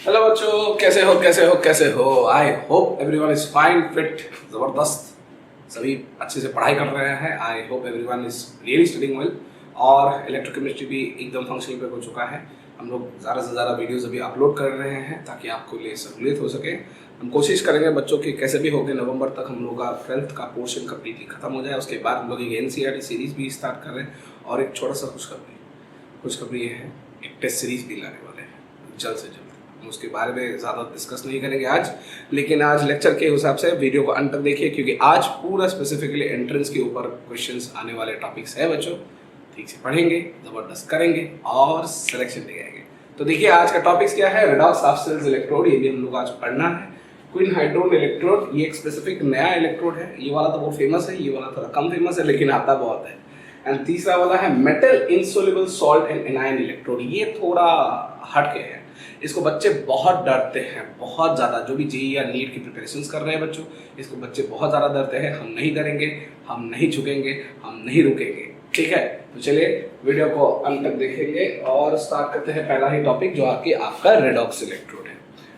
Hello बच्चों, कैसे हो। आई hope everyone is fine, fit, जबरदस्त, सभी अच्छे से पढ़ाई कर रहे हैं। आई hope everyone is really studying well. और इलेक्ट्रोकेमिस्ट्री भी एकदम फंक्शनल पे हो चुका है। हम लोग ज़्यादा से ज़्यादा वीडियोस अभी अपलोड कर रहे हैं ताकि आपको लिए सहूलियत हो सके। हम कोशिश करेंगे बच्चों की कैसे भी होकर नवंबर तक हम लोग का 12th का पोर्शन कम्प्लीटली खत्म हो जाए। उसके बाद हम लोग एक NCERT सीरीज़ भी स्टार्ट कर रहे हैं और एक छोटा सा खुशखबरी ये है, एक टेस्ट सीरीज़ भी लाने वाले हैं जल्द से जल्द। हम उसके बारे में ज़्यादा डिस्कस नहीं करेंगे आज, लेकिन आज लेक्चर के हिसाब से वीडियो को अंत तक देखिए, क्योंकि आज पूरा स्पेसिफिकली एंट्रेंस के ऊपर क्वेश्चंस आने वाले टॉपिक्स है बच्चों। ठीक से पढ़ेंगे, ज़बरदस्त करेंगे और सिलेक्शन ले आएंगे। तो देखिए आज का टॉपिक्स क्या है, रेडॉक्स हाफ सेल्स इलेक्ट्रोड, ये भी हम लोग आज पढ़ना है। क्वीन हाइड्रोन इलेक्ट्रोड, ये एक स्पेसिफिक नया इलेक्ट्रोड है। ये वाला तो बहुत फेमस है, ये वाला थोड़ा कम फेमस है लेकिन आता बहुत है। एंड तीसरा वाला है metal insoluble salt and anion electrode, ये थोड़ा हटके है। इसको बच्चे बहुत डरते हैं, बहुत ज़्यादा। जो भी जेईई या नीट की प्रिपरेशंस कर रहे हैं बच्चों, इसको बच्चे बहुत ज़्यादा डरते हैं। हम नहीं डरेंगे, हम नहीं झुकेंगे, हम नहीं रुकेंगे। ठीक है, तो चलिए वीडियो को अंत तक देखेंगे और स्टार्ट करते हैं पहला ही टॉपिक, जो आपका रेडॉक्स इलेक्ट्रोड है।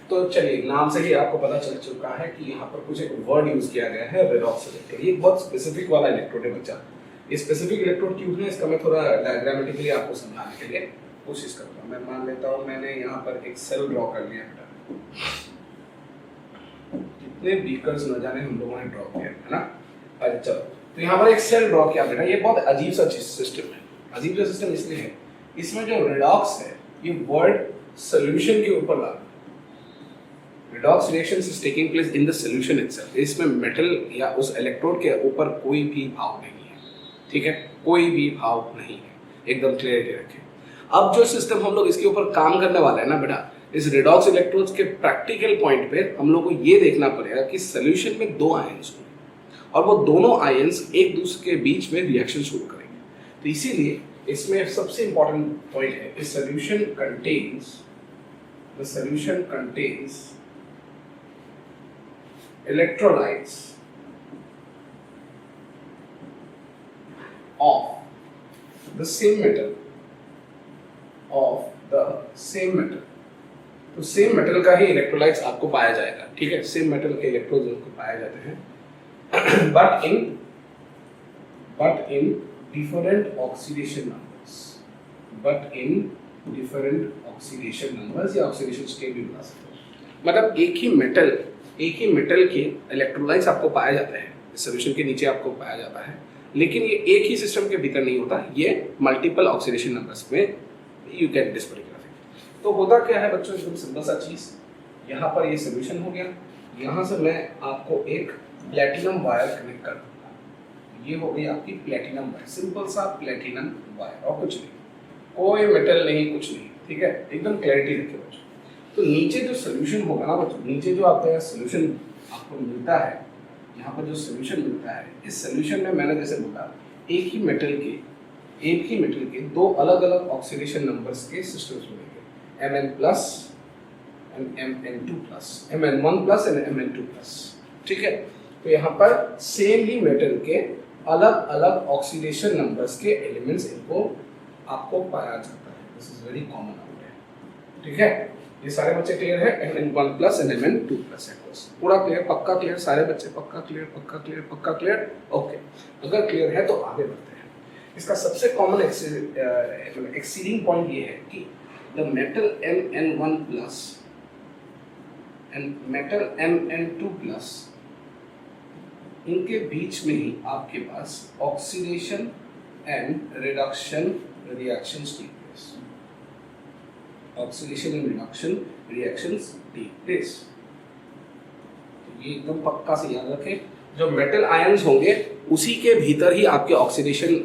तो चलिए, नाम से ही आपको पता चल चुका है कि यहाँ पर कुछ एक वर्ड यूज किया गया है, रेडॉक्स इलेक्ट्रोड। ये बहुत स्पेसिफिक वाला इलेक्ट्रोड है बच्चा। ये स्पेसिफिक इलेक्ट्रोड क्यों है, इसका मैं थोड़ा डायग्रामेटिकली आपको समझाने के लिए कोशिश करता हूँ। मैं मान लेता हूँ मैंने यहाँ पर एक सेल ड्रॉ कर लिया बेटा। कितने बीकर्स न जाने हम लोगों ने ड्रॉ किया है ना। अच्छा, तो यहाँ पर एक सेल ड्रॉ किया बेटा। ये बहुत अजीब सा सिस्टम है। अजीब सा सिस्टम इसलिए है, इसमें जो रेडॉक्स है ये वर्ड सोल्यूशन के ऊपर लागू। Redox reaction is taking place in the solution itself. इसमें मेटल या उस इलेक्ट्रोड के ऊपर कोई भी भाव नहीं है। ठीक है, कोई भी भाव नहीं है, एकदम क्लियरिटी रखें। अब जो सिस्टम हम लोग इसके ऊपर काम करने वाला है ना बेटा, इस रेडॉक्स इलेक्ट्रोड्स के प्रैक्टिकल पॉइंट पे हम लोग को ये देखना पड़ेगा कि सोल्यूशन में दो आयंस होंगे और वो दोनों आयंस एक दूसरे के बीच में रिएक्शन शुरू करेंगे। तो इसीलिए इसमें सबसे इंपॉर्टेंट पॉइंट है, इस solution contains electrolytes of the same metal, तो सेम मेटल का ही इलेक्ट्रोलाइट्स आपको पाया जाएगा। ठीक है, सेम मेटल के इलेक्ट्रोड्स आपको पाए जाते हैं but in different oxidation numbers या ऑक्सीडेशन स्टेट भी बता सकते हो। मतलब एक ही मेटल के इलेक्ट्रोलाइट्स आपको पाया जाता है, सॉल्यूशन के नीचे आपको पाया जाता है, लेकिन ये एक ही सिस्टम के भीतर नहीं होता, ये मल्टीपल ऑक्सीडेशन नंबर्स में you can this particular thing. तो होता क्या है बच्चों, एकदम सिंपल सा चीज, यहाँ पर ये सॉल्यूशन हो गया। यहाँ से मैं आपको एक प्लेटिनम वायर कनेक्ट कर दूंगा। ये हो गई आपकी प्लेटिनम वायर, सिंपल सा प्लेटिनम वायर, और कुछ नहीं, कोई मेटल नहीं, कुछ नहीं। ठीक है, एकदम क्लैरिटी रखिए बच्चों। तो नीचे जो सोल्यूशन होगा ना बच्चों, नीचे जो आपका सोल्यूशन आपको मिलता है, यहाँ पर जो सोल्यूशन मिलता है, इस सोल्यूशन में मैंने जैसे बोला, एक ही मेटल के दो अलग अलग ऑक्सीडेशन नंबर्स के सिस्टम्स मिलेंगे, Mn+ and Mn2+, Mn1+ and Mn2+। ठीक है, तो यहाँ पर सेम ही मेटल के अलग अलग ऑक्सीडेशन नंबर्स के एलिमेंट्स इनको आपको पाया जाता है। This is very common out है। ठीक है, ये सारे बच्चे क्लियर है, Mn1+ एंड Mn2+ है। पूरा क्लियर, पक्का क्लियर, सारे बच्चे पक्का क्लियर। ओके, अगर क्लियर है तो आगे बढ़ते हैं। इसका सबसे कॉमन एक्सीडिंग पॉइंट ये है कि the metal Mn1+ and metal Mn2+, इनके बीच में ही आपके पास oxidation and reduction reactions take place. Oxidation and reduction reactions take place. ये एकदम पक्का से याद रखें, जो मेटल आयंस होंगे उसी के भीतर ही आपके ऑक्सीडेशन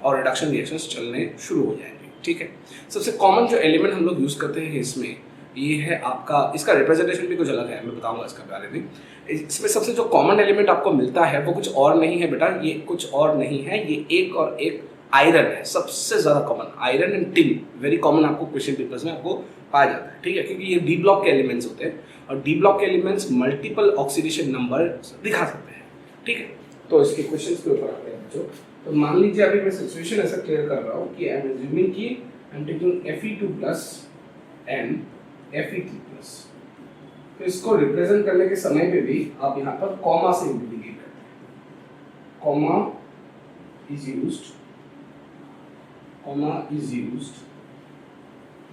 और रिडक्शन रिएक्शंस चलने शुरू हो जाएंगे। ठीक है, सबसे कॉमन जो एलिमेंट हम लोग यूज करते हैं इसमें, ये है आपका, इसका रिप्रेजेंटेशन भी कुछ अलग है, मैं बताऊंगा इसका बारे में। इसमें सबसे जो कॉमन एलिमेंट आपको मिलता है वो कुछ और नहीं है बेटा, ये कुछ और नहीं है, ये एक और एक आयरन है। सबसे ज्यादा common iron and tin, very common आपको क्वेश्चन पेपर्स में आपको पाया जाता है। ठीक है, क्योंकि ये डी ब्लॉक के एलिमेंट्स होते हैं और डी ब्लॉक के एलिमेंट्स मल्टीपल ऑक्सीडेशन नंबर दिखा सकते हैं। ठीक है, तो इसके क्वेश्चंस के ऊपर आते हैं बच्चों। तो मान लीजिए अभी मैं सिचुएशन ऐसा क्लियर कर रहा हूँ कि आई एम अज्यूमिंग कि I am taking Fe2+ and Fe3+। तो इसको रिप्रेजेंट करने के समय पे भी आप यहाँ पर कॉमा से इंडिकेट करते हैं। Comma is used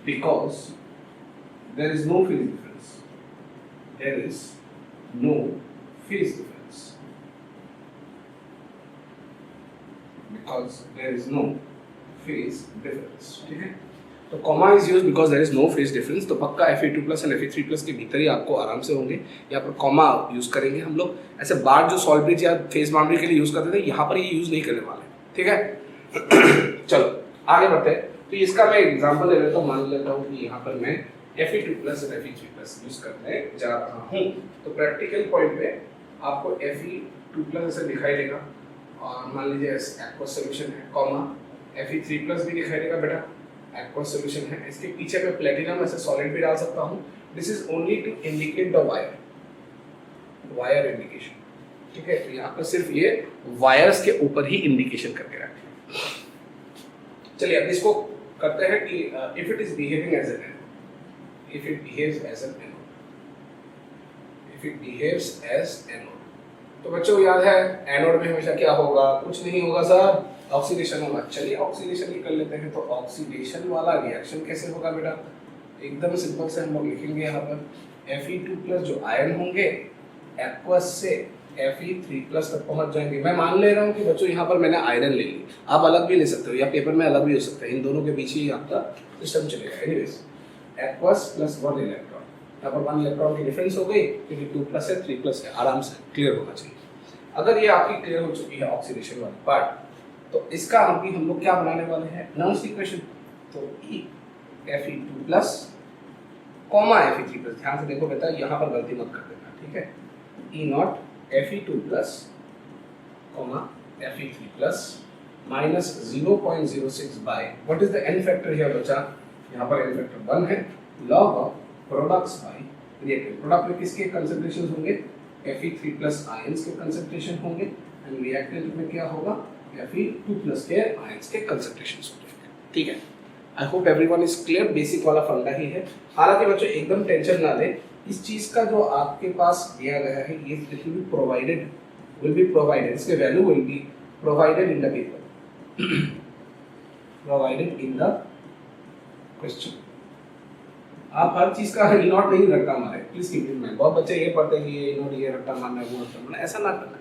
because there is no phase difference. There is no phase difference. Because there is no phase difference. ठीक है? तो comma is use because there is no phase difference. तो पक्का Fe2+ and Fe3+ के भीतर ही आपको आराम से होंगे। यहाँ पर कॉमा यूज करेंगे हम लोग। ऐसे बार जो सॉल्व ब्रिज या फेज बाउंड्री के लिए यूज करते थे, यहाँ पर ये यूज नहीं करने वाले। ठीक है, चलो आगे बढ़ते हैं। तो इसका मैं एग्जांपल ले लेता हूँ। मान लेता हूँ कि यहाँ पर मैं Fe2+ और Fe3+ यूज करने जा रहा हूँ। तो प्रैक्टिकल पॉइंट पे आपको Fe2+ ऐसे दिखाई देगा और मान लीजिए एक्वस सोल्यूशन है, कॉमा Fe3+ भी दिखाई देगा बेटा, एक्वस सोल्यूशन है। इसके पीछे मैं प्लेटिनम ऐसे सॉलिड भी डाल सकता हूँ। This is only to indicate the wire indication. ठीक है, तो यहाँ पर सिर्फ ये वायर्स के ऊपर ही इंडिकेशन करके रखें। चलिए अब इसको करते हैं कि if it is behaving as an anode, if it behaves as an anode, if it behaves as anode. तो बच्चों याद है एनोड में हमेशा क्या होगा? कुछ नहीं होगा सर, ऑक्सीडेशन होगा। चलिए ऑक्सीडेशन ही कर लेते हैं। तो ऑक्सीडेशन वाला रिएक्शन कैसे होगा बेटा? एकदम सिंपल से हम लोग लिखेंगे यहाँ पर Fe2+ जो आयन होंगे एक्वस से Fe3+ तक पहुंच जाएंगे। मैं मान ले रहा हूँ कि बच्चों यहाँ पर मैंने आयरन ले ली, आप अलग भी ले सकते हो या पेपर में अलग भी हो सकता है। इन दोनों के बीच ही आपका सिस्टम चलेगा। एनीवेज एक्वस प्लस 1 इलेक्ट्रॉन, यहाँ पर 1 इलेक्ट्रॉन की डिफरेंस हो गई क्योंकि 2+ है 3+ है। आराम से क्लियर होना चाहिए। अगर ये आपकी क्लियर हो चुकी है ऑक्सीडेशन वाली पार्ट, तो इसका अभी हम लोग क्या बनाने वाले हैं? नॉन्स इक्वेशन। तो E Fe2+ कॉमा Fe3+। ध्यान से देखो बेटा, यहाँ पर गलती मत कर देना। ठीक है, E0 Fe2+ comma Fe3+ minus 0.06 by what is the n factor here बच्चा? यहाँ पर एन फैक्टर 1 है, log of products by reactant. Product में किसके कंसंट्रेशन होंगे? Fe3+ आयंस के कंसंट्रेशन होंगे एंड रिएक्टेंट में क्या होगा? Fe2+ के आयंस के कंसंट्रेशंस होंगे। ठीक है, I hope everyone is clear. Basic वाला फंडा ही है। हालांकि बच्चों एकदम टेंशन ना लें, इस चीज का जो आपके पास दिया गया है ये विल बी प्रोवाइडेड, इसके value will be provided in the paper, provided in the question. आप हर चीज का E0 नहीं रट्टा मारे, प्लीज कीप इन माइंड। बहुत बच्चे ये पढ़ते हैं कि ये E0 ये रट्टा मारना है, वो रट्टा मारना है, ऐसा ना करना,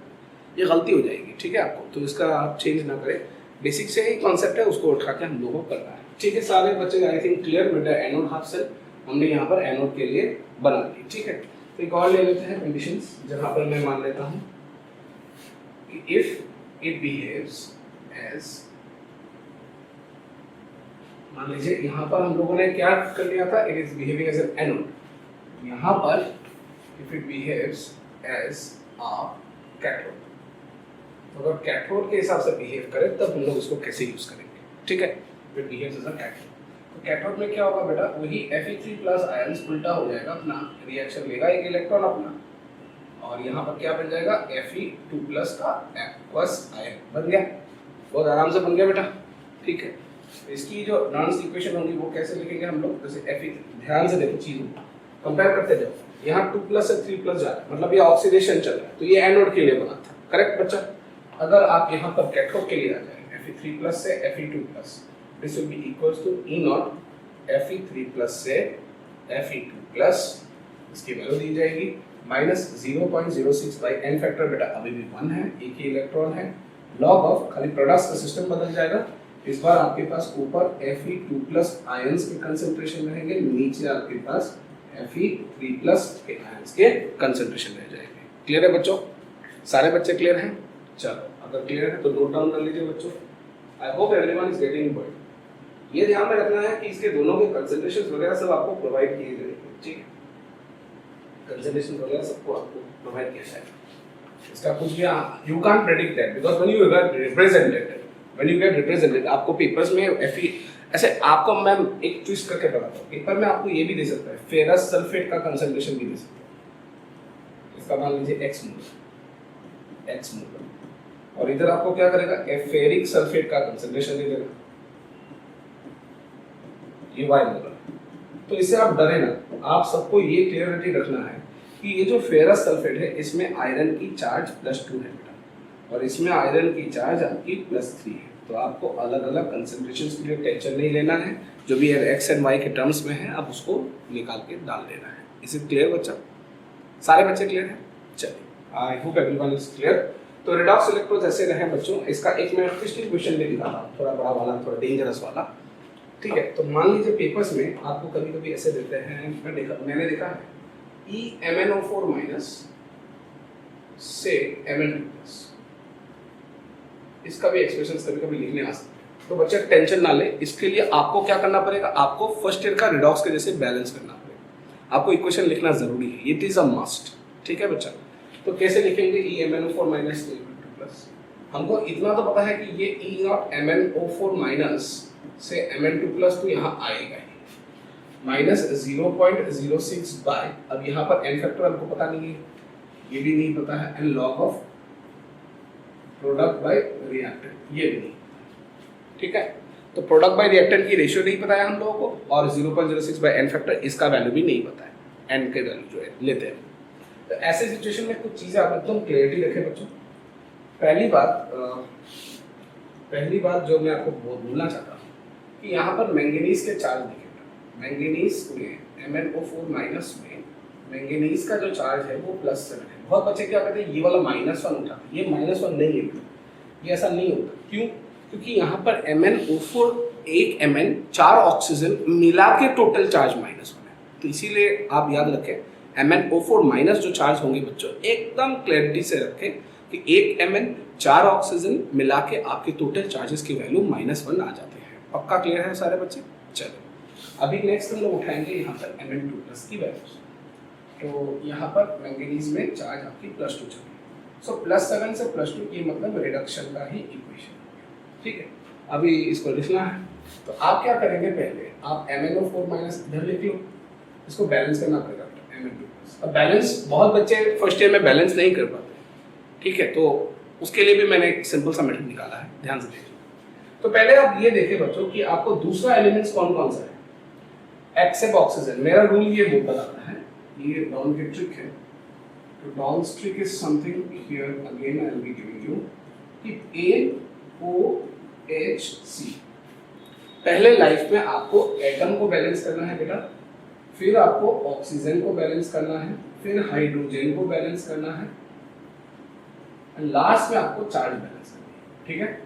ये गलती हो जाएगी। ठीक है, आपको तो इसका आप चेंज ना करें। बेसिक से ही कॉन्सेप्ट है, उसको उठा के हम लोगों को करना है। ठीक है, सारे बच्चे I think clear with the anode half cell हमने यहाँ पर एनोड के लिए बना ली। ठीक है, तो एक और ले लेते हैं कंडीशंस, जहाँ पर मैं मान लेता हूँ कि इफ इट बिहेव्स एज, मान लीजिए यहाँ पर हम लोगों ने क्या कर लिया था? It is behaving as an anode. यहाँ पर if it behaves as a cathode, तो अगर कैथोड के हिसाब से बिहेव करे तब हम लोग इसको कैसे यूज करेंगे? ठीक है, it behaves as a cathode. तो कैथोड में क्या होगा बेटा? वही Fe3+ आयंस उल्टा हो जाएगा, अपना रिएक्शन लेगा एक इलेक्ट्रॉन अपना, और यहाँ पर क्या बन जाएगा? Fe2+ का एक्वस आयन बन गया। बहुत आराम से बन गया बेटा। ठीक है, तो इसकी जो नॉन्स इक्वेशन होगी वो कैसे लिखेंगे हम लोग? जैसे Fe, ध्यान से देखो चीजों कंपेयर करते जाओ। यहाँ 2+ से 3+ जा रहा है, मतलब ये ऑक्सीडेशन चल रहा है, तो ये एनोड के लिए बना था। करेक्ट बच्चा? अगर आप यहाँ पर कैथोड के लिए आ जाए Fe3+ से Fe2+, this will be equals to E0 Fe3+ से Fe2+, इसकी वैल्यू दी जाएगी माइनस 0.06 बाई एन फैक्टर। बेटा अभी भी 1 है, एक ही इलेक्ट्रॉन है, लॉग ऑफ खाली प्रोडक्ट्स का सिस्टम बदल जाएगा। इस बार आपके पास ऊपर Fe2+ आयंस के कंसंट्रेशन रहेंगे, नीचे आपके पास Fe3+ के आयंस के कंसंट्रेशन रह जाएंगे। क्लियर है बच्चों? सारे बच्चे क्लियर हैं? चलो अगर क्लियर है तो नोट डाउन कर लीजिए बच्चों। आई hope everyone is getting point. ये ध्यान में रखना है कि इसके दोनों के कंसंट्रेशन वगैरह सब आपको प्रोवाइड किए जाएंगे। ठीक है, कंसंट्रेशन वगैरह सबको आपको प्रोवाइड किया जाएगा। इसका कुछ भी you can't predict that because when you get represented आपको पेपर्स में ऐसे आपको मैं एक ट्विस्ट करके बताता हूँ। पेपर में आपको ये भी दे सकता है, फेरस सल्फेट का कंसंट्रेशन भी दे सकता है। इसका मान लीजिए x मोल, और इधर आपको क्या करेगा? फेरिक सल्फेट का कंसंट्रेशन दे देगा, ये y मोल। तो इससे आप डरे ना, आप सबको ये क्लियरिटी रखना है कि ये जो फेरस सल्फेट है इसमें आयरन की चार्ज +2 है बेटा, और इसमें आयरन की चार्ज आपकी +3 है। तो आपको अलग अलग कंसेंट्रेशन के लिए टेंशन नहीं लेना है, जो भी एक्स एंड वाई के टर्म्स में है आप उसको निकाल के डाल देना है। इसे क्लियर बच्चा? सारे बच्चे क्लियर हैं? चलिए, आई होप एवरीवन इज क्लियर। तो रेडॉक्स इलेक्ट्रोड ऐसे रहे बच्चों, इसका एक मैं ट्विस्टिंग क्वेश्चन ले लिखा था, थोड़ा बड़ा वाला, थोड़ा डेंजरस वाला, ठीक है। तो मान लीजिए पेपर्स में आपको कभी कभी ऐसे देते हैं, मैंने देखा है EMnO4- से Mn2+, इसका भी एक्सप्रेशन कभी कभी लिखने आ सकते हैं। तो बच्चे टेंशन ना ले, इसके लिए आपको क्या करना पड़ेगा, आपको फर्स्ट ईयर का रिडॉक्स के जैसे बैलेंस करना पड़ेगा, आपको इक्वेशन लिखना जरूरी है, इट इज अ मस्ट, ठीक है बच्चा। तो कैसे लिखेंगे EMnO4- से Mn2+? हमको इतना तो पता है कि ये E0MnO4- से Mn2+ तो यहाँ आएगा ही, -0.06 बाय, अब यहाँ पर n फैक्टर हमको पता नहीं है, ये भी नहीं पता है, and log of product bye reactant, ये भी नहीं, ठीक है। तो प्रोडक्ट बाय रिएक्टेंट की रेशियो नहीं पता है हम लोगों को, और 0.06 बाय n फैक्टर इसका वैल्यू भी नहीं पता है, n के वैल्यू जो है लेते हैं। तो ऐसे सिचुएशन में कुछ चीजें आप एकदम क्लियरिटी रखें बच्चों। पहली बात जो मैं आपको बोलना चाहता हूँ कि यहाँ पर मैंगनीज के चार्ज देखें, मैंगनीज में MnO4- में मैंगनीज का जो चार्ज है वो +7 है। बहुत बच्चे क्या कहते हैं, ये वाला -1 उठाते हैं, ये -1 नहीं है, ये ऐसा नहीं होता। क्यों? क्योंकि यहाँ पर MnO4 1 Mn 4 ऑक्सीजन मिला के टोटल चार्ज -1 है। तो इसीलिए आप याद रखें, MnO4- जो चार्ज होंगे बच्चों, एकदम क्लैरिटी से रखें कि 1 Mn 4 ऑक्सीजन मिला के आपके टोटल चार्जेस की वैल्यू -1 आ जाते हैं। पक्का क्लियर है सारे बच्चे? चलो, अभी नेक्स्ट हम लोग उठाएंगे यहाँ पर Mn2+ की वैल्यूज। तो यहाँ पर मैंगनीज में चार्ज आपकी +2 चल रही है, सो +7 से +2 ये मतलब रिडक्शन का ही इक्वेशन, ठीक है। अभी इसको लिखना है, तो आप क्या करेंगे, पहले आप MnO4- इधर लिख लो, इसको बैलेंस करना पड़ेगा Mn2+। अब बैलेंस बहुत बच्चे फर्स्ट ईयर में बैलेंस नहीं कर पाते, ठीक है, तो उसके लिए भी मैंने एक सिंपल सा मेथड निकाला है, ध्यान से देखिए। तो पहले आप ये देखें बच्चों कि आपको दूसरा एलिमेंट्स कौन कौन सा है, एक्सेप्ट ऑक्सीजन। मेरा रूल ये बताता है, ये डॉन की ट्रिक है। तो डॉन्स trick is something here again I will be giving you कि AOHC पहले लाइफ में आपको एटम को बैलेंस करना है बेटा, फिर आपको ऑक्सीजन को बैलेंस करना है, फिर हाइड्रोजन को बैलेंस करना है, एंड लास्ट में आपको चार्ज बैलेंस करना है, ठीक है।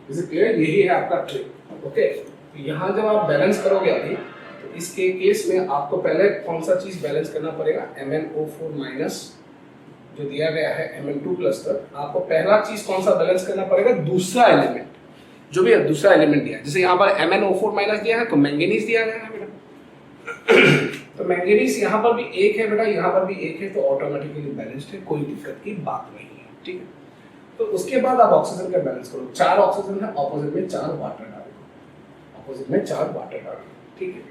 Is it clear? यही है आपका ट्रिक, ओके। तो यहाँ जब आप बैलेंस करोगे अभी, तो इसके केस में आपको पहले कौन सा चीज बैलेंस करना पड़ेगा, MnO4- जो दिया गया है Mn2+ तक, आपको पहला चीज कौन सा बैलेंस करना पड़ेगा, दूसरा एलिमेंट, जो भी दूसरा एलिमेंट दिया है। जैसे यहाँ पर MnO4- दिया है तो मैंगनीज दिया गया है बेटा, तो मैंगनीज यहाँ पर भी 1 है बेटा, यहाँ पर भी 1 है, तो ऑटोमेटिकली बैलेंस्ड है, कोई दिक्कत की बात नहीं है, ठीक है। तो उसके बाद आप ऑक्सीजन का बैलेंस करो, 4 ऑक्सीजन है, ऑपोजिट में 4 वाटर डालो, ऑपोजिट में 4 वाटर डालो, ठीक है।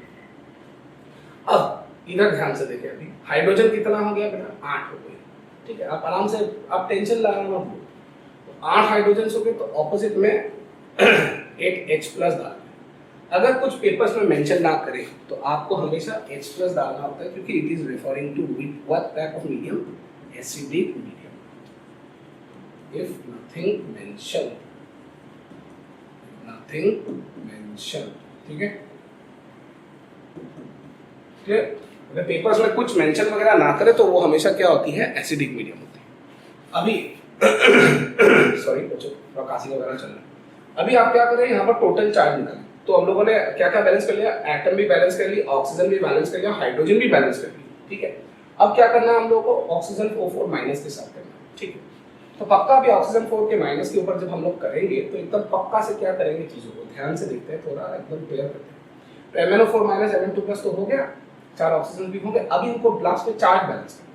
अब इधर ध्यान से देखिए, अभी हाइड्रोजन कितना हो गया बेटा, 8 हो गए, ठीक है। आप आराम से, आप टेंशन ला रहे हो, तो 8 हाइड्रोजन हो गए, तो ऑपोजिट में एक H+ डालना है। अगर कुछ पेपर्स में मेंशन ना करें तो आपको हमेशा H+ डालना होता है, क्योंकि it is referring to what type of medium, acidic medium. If nothing mentioned, ठीक है, क्लियर। अगर पेपर्स में कुछ मेंशन वगैरह ना करे तो वो हमेशा क्या होती है, एसिडिक मीडियम होती है। अभी सॉरी बच्चों, थोड़ा खांसी वगैरह चल रहा है। अभी आप क्या करें, यहाँ पर टोटल चार्ज निकालें। तो हम लोगों ने क्या क्या बैलेंस कर लिया, एटम भी बैलेंस कर ली, ऑक्सीजन भी बैलेंस कर लिया, हाइड्रोजन भी बैलेंस कर ली, ठीक है। अब क्या करना है हम लोगों को, ऑक्सीजन को O4- के साथ करना है, ठीक है। तो पक्का भी ऑक्सीजन 4 के माइनस के ऊपर जब हम लोग करेंगे तो एकदम पक्का से क्या करेंगे, चीजों को ध्यान से देखते हैं, थोड़ा एकदम क्लियर करते हैं। तो MnO4- Mn2+ तो हो गया, 4 ऑक्सीजन भी हो गए। अभी इनको लास्ट में चार्ज बैलेंस करना है।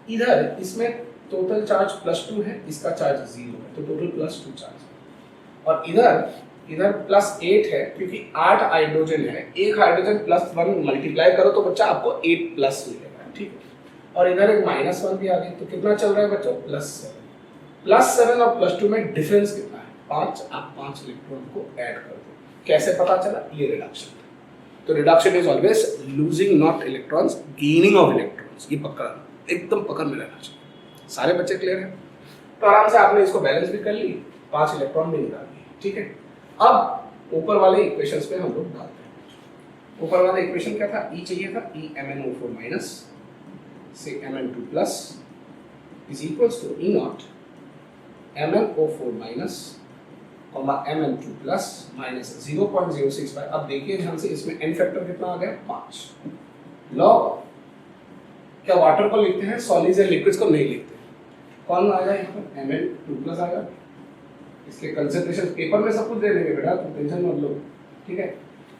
इधर इसमें टोटल चार्ज +2 है, इसका चार्ज 0 है, तो टोटल +2 चार्ज। और इधर +8 है, क्योंकि 8 हाइड्रोजन है, एक हाइड्रोजन +1 मल्टीप्लाई करो तो बच्चा आपको 8+ मिलेगा, ठीक है। और इधर एक -1 भी आ गई, तो कितना चल रहा है बच्चों, +7 और +2 में डिफरेंस कितना है, 5। आप 5 इलेक्ट्रॉन को ऐड कर दो। कैसे पता चला, ये रिडक्शन था। तो reduction is always losing not electrons, gaining of electrons. ये पक्का एकदम पकड़ में रहना चाहिए। सारे बच्चे क्लियर हैं? तो आराम से आपने इसको बैलेंस भी कर ली, 5 इलेक्ट्रॉन भी निकाल लिए, ठीक है। अब ऊपर वाले इक्वेशंस पे हम लोग डालते हैं। ऊपर वाला इक्वेशन क्या था? ई चाहिए था, ई MnO4 माइनस से Mn2 plus is equals to E not MnO4 minus Mn2 plus minus 0.065। अब देखिए ध्यान से, इसमें n फैक्टर कितना आ गया? 5 लॉग। क्या वाटर को लिखते हैं, सॉलिड्स एंड लिक्विड्स को नहीं लिखते। कौन आएगा यहाँ पर? Mn2 प्लस आएगा। इसके कंसेंट्रेशन पेपर में सब कुछ दे देंगे बेटा, तो टेंशन मत लो, ठीक है।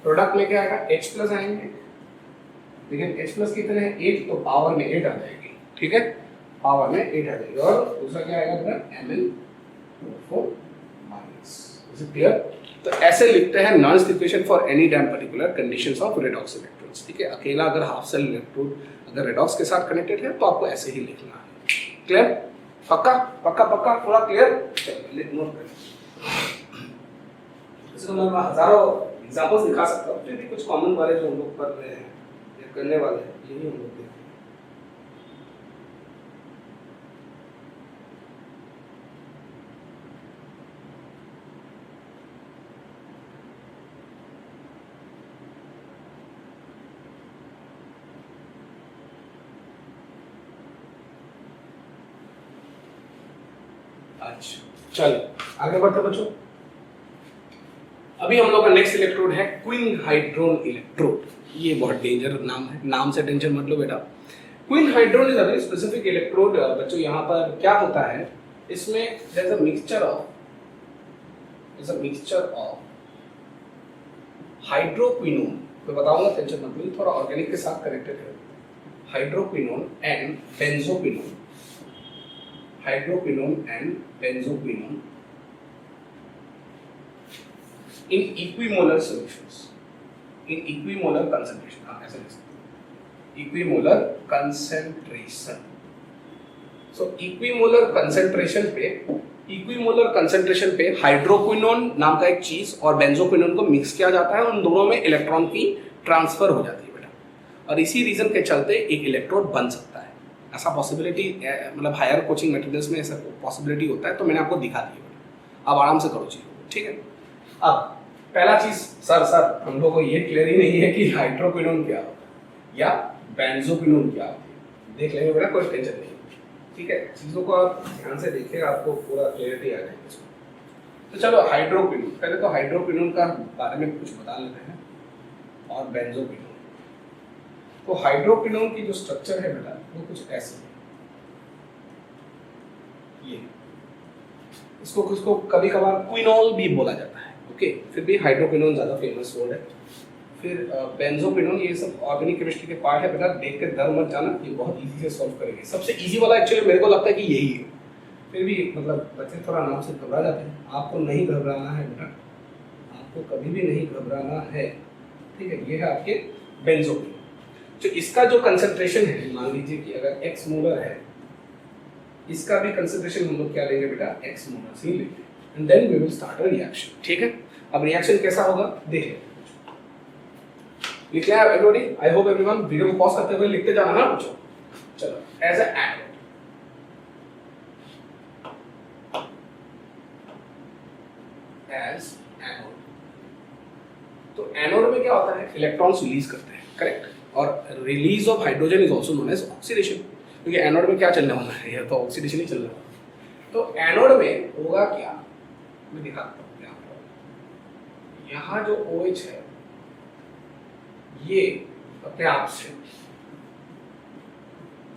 प्रोडक्ट लेके आएगा H प्लस आएंगे, लेकिन H प्लस कितने हैं? 8, तो पावर में 8 आ जाएगी, ठीक है, पावर में 8 आ जाएगी। और दूसरा क्या आएगा बेटा? Mn4 minus. Is it clear? तो ऐसे लिखते हैं non equation for any damn particular conditions of redox electrons, ठीक है। अकेला अगर हाफ सेल इलेक्ट्रोड अगर रेडॉक्स के साथ कनेक्टेड है तो आपको ऐसे ही लिखना है। क्लियर? पक्का पक्का पक्का पूरा क्लियर? चलिए नोट करें। इसको मैं हजारों एग्जांपल्स दिखा सकता हूँ, फिर भी कुछ कॉमन वाले जो हम लोग कर रहे हैं या करने वाले हैं, यही हम लोग देखते हैं। अच्छा चलिए आगे बढ़ते बच्चों। अभी हम लोग का नेक्स्ट इलेक्ट्रोड है क्विन हाइड्रोन इलेक्ट्रोड। ये बहुत डेंजर नाम है, नाम से टेंशन मत लो बेटा। Quinhydrone is a very specific electrode. बच्चों यहाँ पर क्या होता है, इसमें there is a mixture of hydroquinone. मैं बताऊंगा, टेंशन मत लो, थोड़ा ऑर्गेनिक के साथ कनेक्टेड है। Hydroquinone and benzoquinone, hydroquinone and benzoquinone in equimolar solutions, in equimolar concentration। हाँ ऐसे लिख सकते हैं, equimolar concentration। so equimolar concentration पे हाइड्रोक्विनोन नाम का एक चीज और बेंजोक्विनोन को मिक्स किया जाता है, उन दोनों में इलेक्ट्रॉन की ट्रांसफर हो जाती है बेटा, और इसी रीजन के चलते एक इलेक्ट्रोड बन सकता है। ऐसा पॉसिबिलिटी मतलब हायर कोचिंग मटेरियल्स में ऐसा पॉसिबिलिटी होता है, तो मैंने आपको दिखा दिया बेटा। अब आराम से करो चीज़, ठीक है। अब पहला चीज, सर हम लोगों को ये क्लियर ही नहीं है कि हाइड्रोक्विनोन क्या होता है या बेंजोक्विनोन क्या होती है। देख लेंगे बेटा, कोई टेंशन नहीं, ठीक है। चीजों को आप ध्यान से देखिएगा, आपको पूरा क्लियरिटी आ जाएगी। तो चलो हाइड्रोक्विनोन, पहले तो हाइड्रोक्विनोन का बारे में कुछ बता लेते हैं और बेंजोक्विनोन। तो हाइड्रोक्विनोन की जो स्ट्रक्चर है बेटा वो कुछ ऐसे है। ये इसको कभी कभार क्विनोल भी बोला जाता है, ओके। फिर भी हाइड्रोक्विनोन ज्यादा फेमस वर्ड है। फिर बेंजोक्विनोन, ये सब ऑर्गेनिक केमिस्ट्री के पार्ट है बेटा, देख के डर मत जाना, ये बहुत इजी से सॉल्व करेंगे। सबसे इजी वाला एक्चुअली मेरे को लगता है कि यही है, फिर भी मतलब बच्चे थोड़ा नाम से घबरा जाते हैं। आपको नहीं घबराना है बेटा, आपको कभी भी नहीं घबराना है, ठीक है। ये है आपके बेंजोक्विनोन। तो इसका जो कंसंट्रेशन है, मान लीजिए कि अगर x मोलर है, इसका भी कंसंट्रेशन हम लोग क्या लेंगे बेटा, x मोलर से लेंगे, and then we will start a reaction, ठीक है। अब रिएक्शन कैसा होगा देखिए, लिख लिया everybody? I hope everyone video को पॉज करते हुए लिखते जाना ना बच्चों। चलो, as a anode, as anode. तो एनोड में क्या होता है, इलेक्ट्रॉन्स रिलीज करते हैं, करेक्ट। और release of hydrogen is also known as oxidation, क्योंकि एनोड में क्या चलने वाला है, ये तो ऑक्सीडेशन ही चल रहा है। तो एनोड में होगा क्या, मैं दिखाता हूँ। यहाँ जो OH है ये अपने आप से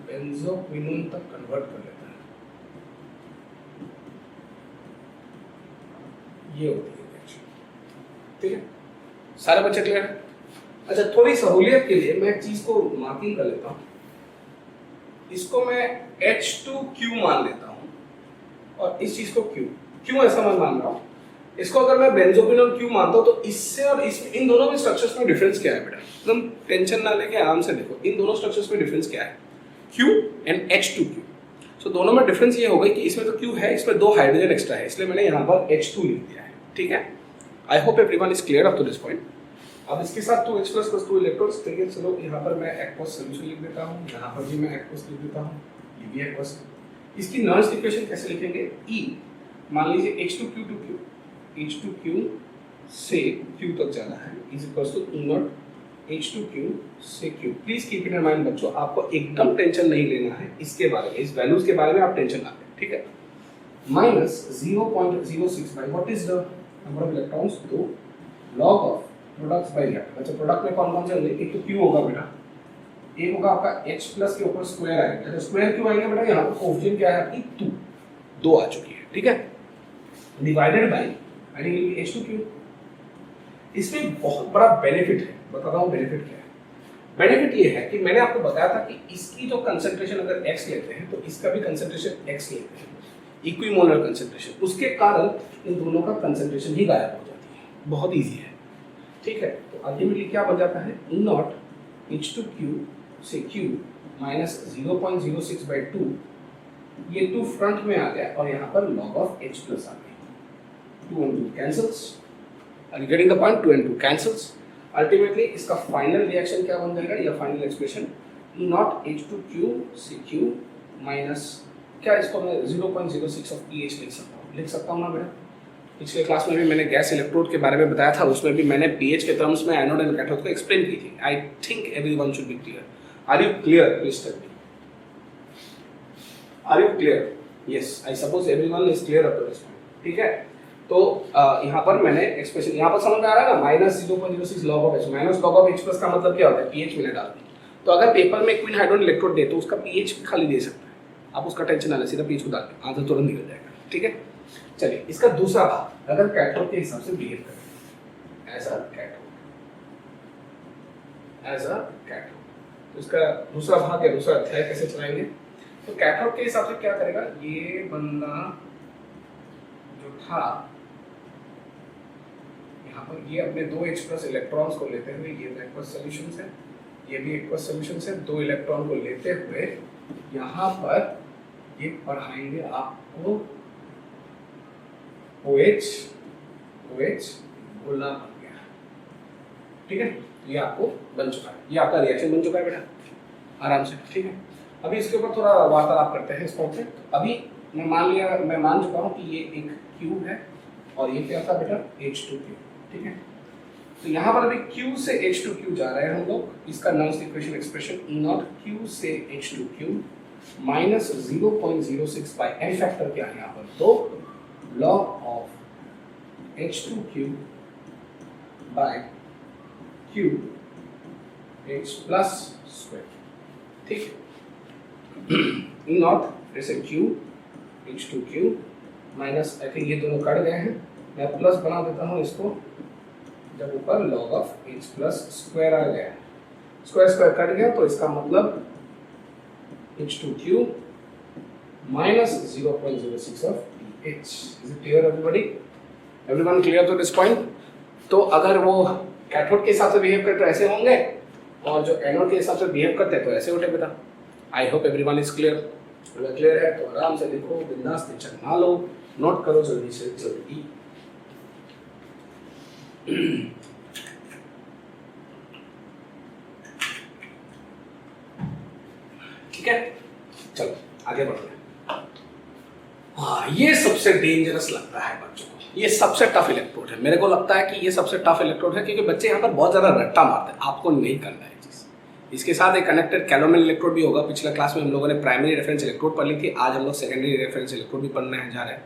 बेंजोक्विनोन तक कन्वर्ट कर लेता है, ये होती है रिएक्शन, ठीक है। सारे बच्चे क्लियर है? अच्छा, थोड़ी सहूलियत के लिए मैं एक चीज को मार्किंग कर लेता हूँ। इसको मैं H2Q मान लेता हूँ और इस चीज को Q, क्यों ऐसा मैं मान रहा हूँ। इसको अगर मैं बेंजोक्विनोन Q मानता हूँ तो इससे और इसमें, इन दोनों में स्ट्रक्चर्स में डिफरेंस क्या है बेटा, एकदम टेंशन ना लेके आराम से देखो। इन दोनों स्ट्रक्चर्स में डिफरेंस क्या है, Q एंड H2Q। सो दोनों में डिफरेंस ये होगा कि इसमें तो Q है, इसमें 2 हाइड्रोजन एक्स्ट्रा है, इसलिए मैंने यहाँ पर H2 लिख दिया है, ठीक है। I hope everyone is clear up to this point. अब इसके साथ 2H प्लस 2 इलेक्ट्रॉन्स, ठीक है। चलो यहाँ पर मैं एक्वस सोल्यूशन लिख देता हूँ, यहाँ पर भी मैं एक्वस लिख देता हूँ, ये भी एक्वस। इसकी नॉइस इक्वेशन कैसे लिखेंगे? E मान लीजिए H2Q to Q, H2Q से Q तक जाना है, is equals to E not H2Q से Q। Please keep in mind बच्चों, आपको एकदम टेंशन नहीं लेना है इसके बारे में, इस वैल्यूज के बारे में आप टेंशन ना लें, ठीक है। Minus 0.06 by what is the number of electrons? 2 log of products by reactor. अच्छा, प्रोडक्ट में कौन कौन से होंगे? एक तो Q होगा बेटा, एक होगा आपका H प्लस के ऊपर स्क्वायर आएगा। अच्छा, स्क्वायर क्यों आएगा बेटा? यहाँ पर कोएफिशिएंट क्या है आपकी? 2 आ चुकी है, ठीक है। Divided by ideally H2Q। इसमें बहुत बड़ा बेनिफिट है, बताता हूँ बेनिफिट क्या है। बेनिफिट ये है कि मैंने आपको बताया था कि इसकी जो कंसंट्रेशन अगर x लेते हैं तो इसका भी कंसंट्रेशन x लेते हैं, इक्विमोलर कंसंट्रेशन, उसके कारण इन दोनों का कंसंट्रेशन ही गायब हो जाती है। बहुत इजी है, ठीक है। तो अल्टीमेटली क्या बन जाता है? E नॉट H2Q से Q माइनस 0.06 बाई 2, ये 2 फ्रंट में आ गया और यहाँ पर log ऑफ H प्लस आ गया। 2 and 2 cancels, are you getting the point? 2 and 2 cancels। Ultimately इसका फाइनल रिएक्शन क्या बन जाएगा या final expression? E not H2Q से Q माइनस क्या, इसको मैं 0.06 ऑफ pH लिख सकता हूँ ना बेटा? पिछले क्लास में भी मैंने गैस इलेक्ट्रोड के बारे में बताया था, उसमें भी मैंने pH के टर्म्स में एनोड एंड कैथोड को एक्सप्लेन की थी। I think everyone should be clear. Are you clear? Please tell me, are you clear? Yes, I suppose everyone is clear up to this point, ठीक है। तो यहाँ पर मैंने एक्सप्रेशन यहाँ पर समझ में आ रहा है ना? Minus 0.06 log of H, minus log of H plus का मतलब क्या होता है? pH मैंने डाल दी। तो अगर पेपर में क्वीन हाइड्रोजन इलेक्ट्रोड दे तो उसका pH भी खाली दे सकता है, आप उसका टेंशन ना लें, सीधा pH को डाल दें, आंसर तुरंत निकल जाएगा, ठीक है। चलिए, इसका दूसरा भाग अगर कैथोड के हिसाब से बिहेव करें एज अ कैथोड, तो इसका दूसरा भाग या दूसरा अध्याय कैसे चलाएंगे? तो कैथोड के हिसाब से क्या करेगा? ये बंदा जो था यहाँ पर, ये अपने 2H प्लस इलेक्ट्रॉन्स को लेते हुए, ये एक्वस सॉल्यूशंस है, ये भी एक्वस सॉल्यूशंस है, 2 इलेक्ट्रॉन को लेते हुए यहाँ पर ये पढ़ाएंगे आपको OH गोला बन गया, ठीक है। ये आपको बन चुका है, ये आपका रिएक्शन बन चुका है बेटा, आराम से, ठीक है। अभी इसके ऊपर थोड़ा वार्तालाप करते हैं इस पॉइंट पे। अभी मैं मान चुका हूँ कि ये एक क्यूब है और ये क्या था बेटा? H2Q, ठीक है। तो यहाँ पर अभी Q से H2Q जा रहे हैं हम लोग। इसका noise equation expression E not Q से H2Q minus 0.06 by n factor क्या है यहाँ पर? तो log of H2Q by Q H plus square, ठीक। E नॉट फिर से Q H2Q minus, I think ये दोनों कट गए हैं, मैं प्लस बना देता हूँ इसको, जब ऊपर log of H plus square आ गया, स्क्वायर कट गया, तो इसका मतलब H2Q minus 0.06 of pH. Is it clear everybody? Everyone clear to this point? तो अगर वो कैथोड के हिसाब से बिहेव करते ऐसे होंगे और जो एनोड के हिसाब से बिहेव करते हैं तो ऐसे होते बेटा। आई होप एवरीवन इज क्लियर। अगर क्लियर है तो आराम से लिखो, बिंदास टेंशन ना लो, नोट करो जल्दी से जल्दी। ठीक है, चलो आगे बढ़ते हैं। हाँ, ये सबसे डेंजरस लगता है बच्चों को, ये सबसे टफ इलेक्ट्रोड है। मेरे को लगता है कि ये सबसे टफ इलेक्ट्रोड है क्योंकि बच्चे यहाँ पर बहुत ज़्यादा रट्टा मारते हैं। आपको नहीं करना है चीज़। इसके साथ एक कनेक्टेड कैलोमेल इलेक्ट्रोड भी होगा। पिछले क्लास में हम लोगों ने प्राइमरी रेफरेंस इलेक्ट्रोड पढ़ ली थी, आज हम लोग सेकेंडरी रेफरेंस इलेक्ट्रोड भी पढ़ने जा रहे हैं।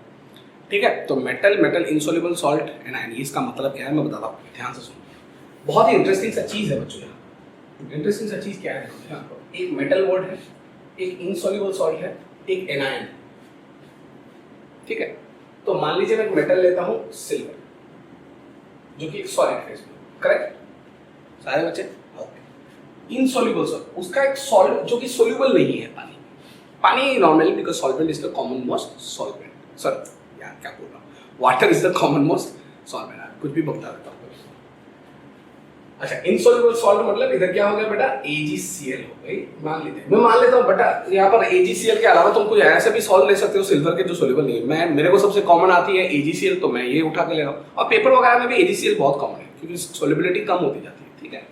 ठीक है, तो मेटल इनसोल्युबल सॉल्ट एनायन, इसका मतलब क्या है मैं बताता हूँ, ध्यान से सुनो। बहुत ही इंटरेस्टिंग सा चीज़ है बच्चों यहाँ। इंटरेस्टिंग सा चीज़ क्या है यहाँ पर, एक मेटल वर्ड है, एक इनसोल्युबल सॉल्ट है, एक एनायन। ठीक है, तो मान लीजिए मैं मेटल लेता हूं सिल्वर, जो कि सॉलिड फेज में, करेक्ट सारे बच्चे? ओके। इनसोल्युबल सॉल्ट, उसका एक सॉल्ट जो कि सोल्यूबल नहीं है पानी normally, because solvent is the common most solvent, sorry यार क्या बोल रहा हूँ, water is the common most solvent, कुछ भी बता देता हूँ। अच्छा, इनसोल्युबल सॉल्ट मतलब इधर क्या हो गया बेटा, AgCl हो गई। मान लेता हूँ बेटा यहाँ पर AgCl के अलावा तुम कोई ऐसे भी सॉल्ट ले सकते हो सिल्वर के जो सोल्युबल नहीं है। मेरे को सबसे कॉमन आती है AgCl, तो मैं ये उठा के ले रहा हूँ। और पेपर वगैरह में भी AgCl बहुत कॉमन है क्योंकि सोल्युबिलिटी कम होती जाती है। ठीक है।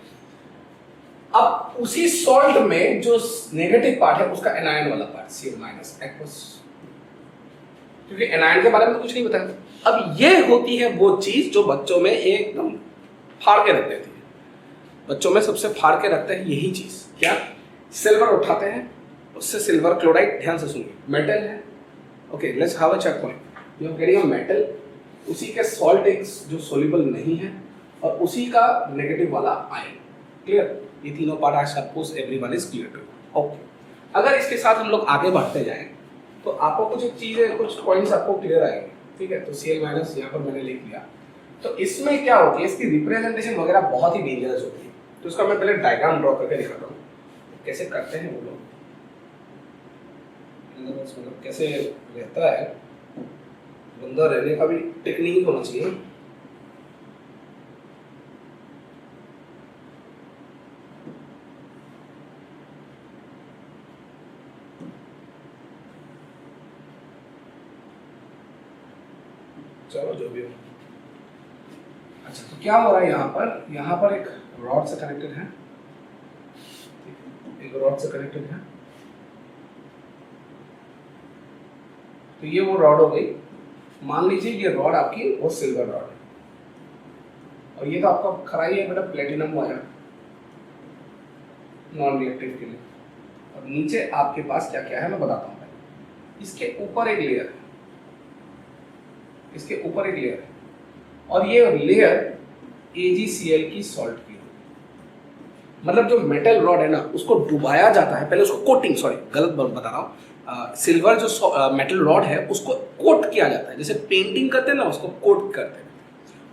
अब उसी सॉल्ट में जो नेगेटिव पार्ट है उसका एनायन वाला पार्ट Cl माइनस एक्वस, क्योंकि एनायन के बारे में कुछ नहीं बताया। अब ये होती है वो चीज जो बच्चों में एकदम फाड़ के रख देती है, बच्चों में सबसे फाड़ के रखते हैं यही चीज। क्या? सिल्वर उठाते हैं, उससे सिल्वर क्लोराइड, ध्यान से सुनिए, मेटल है, okay let's have a check point. You are getting a metal, उसी के सॉल्ट एक जो सोल्यूबल नहीं है और उसी का नेगेटिव वाला आयन। क्लियर? ये तीनों part I suppose everyone is clear too. Okay, अगर इसके साथ हम लोग आगे बढ़ते जाएं तो आपको कुछ चीजें, कुछ पॉइंट्स आपको क्लियर आएंगे, ठीक है। तो Cl माइनस यहाँ पर मैंने लिख लिया। तो इसमें क्या होती है, इसकी रिप्रेजेंटेशन वगैरह बहुत ही डेंजरस होती है। तो इसका मैं पहले डायग्राम ड्रॉ करके दिखाता हूँ कैसे करते हैं वो लोग, मतलब कैसे रहता है, बंदा रहने का भी टेक्निक होना चाहिए। चलो जो भी हो। अच्छा, तो क्या हो रहा है यहाँ पर एक रॉड से कनेक्टेड है, एक रॉड से कनेक्टेड है। तो ये वो रॉड हो गई। मान लीजिए ये रॉड आपकी वो सिल्वर रॉड है, और ये तो आपका खरा ही है बेटा प्लेटिनम वायर नॉन रिएक्टिव के लिए। और नीचे आपके पास क्या क्या है मैं बताता हूँ। इसके ऊपर एक लेयर है, इसके ऊपर एक लेयर है, और ये लेयर AgCl की सॉल्ट की, मतलब जो मेटल रॉड है ना उसको डुबाया जाता है, पहले उसको कोटिंग, सॉरी गलत बता रहा हूँ, सिल्वर जो मेटल रॉड है उसको कोट किया जाता है, जैसे पेंटिंग करते हैं ना उसको कोट करते हैं।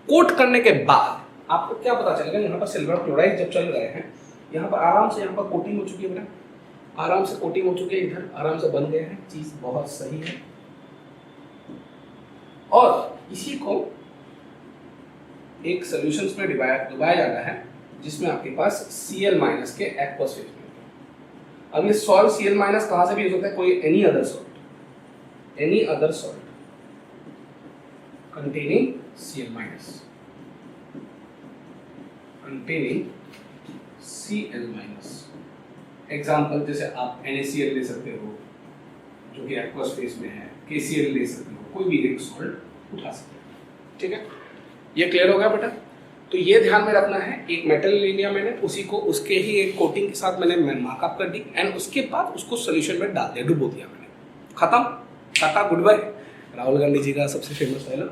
कोट करने के बाद आपको क्या पता चलेगा, यहाँ पर सिल्वर क्लोराइड जब चल रहे हैं, यहाँ पर आराम से यहाँ पर कोटिंग हो चुकी है बेटा, आराम से कोटिंग हो चुकी है, इधर आराम से बन गए हैं, चीज बहुत सही है। और इसी को एक सॉल्यूशंस में डुबाया जाता है जिसमें आपके पास Cl माइनस के एक्वस फेज में। अब ये सॉल्ट Cl माइनस कहां से भी हो सकता है, कोई any other salt containing Cl minus, example जैसे आप NaCl ले सकते हो जो कि एक्वस फेज में है, KCl ले सकते हो, कोई भी एक सॉल्ट उठा सकते हो, ठीक है। ये क्लियर हो गया बेटा? तो ये ध्यान में रखना है, एक मेटल ले लिया मैंने, उसी को उसके ही एक कोटिंग के साथ मैंने मार्कअप कर दी, एंड उसके बाद उसको सोल्यूशन में डाल दिया, डुबो दिया मैंने, खत्म, tata goodbye. Rahul Gandhi ji का सबसे फेमस डायलॉग।